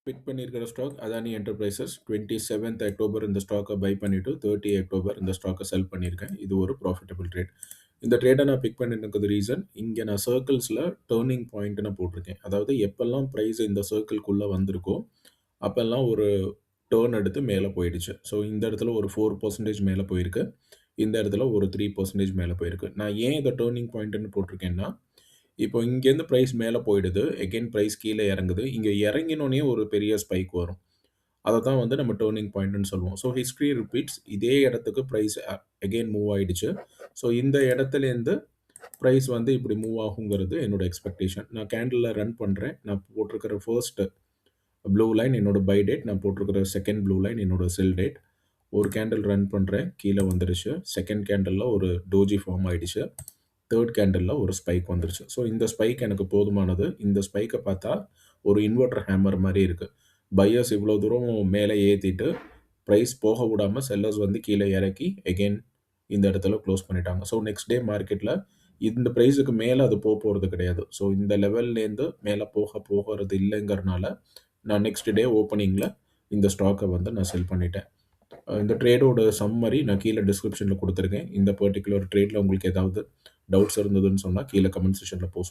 Big பண்ணியிருக்கிற stock Adani enterprises 27th October இந்த ஸ்டாக்கை பை பண்ணிட்டு 30 அக்டோபர் இந்த ஸ்டாக்கை செல் பண்ணியிருக்கேன். இது ஒரு ப்ராஃபிட்டபிள் ட்ரேட். இந்த ட்ரேடை நான் பிக் பண்ணிட்டு ரீசன் இங்கே நான் சர்க்கிள்ஸில் டேர்னிங் பாயிண்ட்னு போட்டிருக்கேன். அதாவது எப்பெல்லாம் ப்ரைஸ் இந்த சர்க்கிள்குள்ளே வந்திருக்கோ அப்போல்லாம் ஒரு டேர்ன் எடுத்து மேலே போயிடுச்சு. ஸோ இந்த இடத்துல ஒரு 4% மேலே போயிருக்கு. இந்த இடத்துல ஒரு 3% மேலே போயிருக்கு. நான் ஏன் இதை டேர்னிங் பாயிண்ட்னு போட்டிருக்கேன்னா இப்போ இங்கேருந்து ப்ரைஸ் மேலே போயிடுது. எகைன் ப்ரைஸ் கீழே இறங்குது. இங்கே இறங்கினோனே ஒரு பெரிய ஸ்பைக் வரும். அத தான் வந்து நம்ம டர்னிங் பாயிண்ட்ன்னு சொல்லுவோம். So history repeats. இதே இடத்துக்கு ப்ரைஸ் அகைன் மூவ் ஆயிடுச்சு. ஸோ இந்த இடத்துலேருந்து ப்ரைஸ் வந்து இப்படி மூவ் ஆகுங்கிறது என்னோட எக்ஸ்பெக்டேஷன். நான் கேண்டில்ல ரன் பண்றேன். நான் போட்டிருக்கிற ஃபர்ஸ்ட் ப்ளூ லைன் என்னோட பை டேட். நான் போட்டிருக்கிற செகண்ட் ப்ளூ லைன் என்னோட செல் டேட். ஒரு கேண்டில் ரன் பண்றேன். கீழே வந்துருச்சு. செகண்ட் கேண்டில்ல ஒரு டோஜி ஃபார்ம் ஆயிடுச்சு. தேர்ட் கேண்டில்ல ஒரு ஸ்பைக் வந்துருச்சு. ஸோ இந்த ஸ்பைக் எனக்கு போதுமானது. இந்த ஸ்பைக்கை பார்த்தா ஒரு இன்வெர்டர் ஹேமர் மாதிரி இருக்கு. பையர்ஸ் இவ்வளோ தூரம் மேலே ஏற்றிட்டு ப்ரைஸ் போக விடாம செல்லர்ஸ் வந்து கீழே இறக்கி எகெயின் இந்த இடத்துல க்ளோஸ் பண்ணிட்டாங்க. ஸோ நெக்ஸ்ட் டே மார்க்கெட்டில் இந்த ப்ரைஸுக்கு மேலே அது போகிறது கிடையாது. ஸோ இந்த லெவல்லேருந்து மேலே போகிறது இல்லைங்கிறனால நான் நெக்ஸ்ட் டே ஓப்பனிங்கில் இந்த ஸ்டாக்கை வந்து நான் செல் பண்ணிட்டேன். இந்த ட்ரேடோட சம்மரி நான் கீழே டிஸ்கிரிப்ஷனில் கொடுத்துருக்கேன். இந்த பர்டிகுலர் ட்ரேடில் உங்களுக்கு ஏதாவது டவுட்ஸ் இருந்ததுன்னு சொன்னால் கீழே கமெண்ட் செக்ஷனில் போஸ்ட்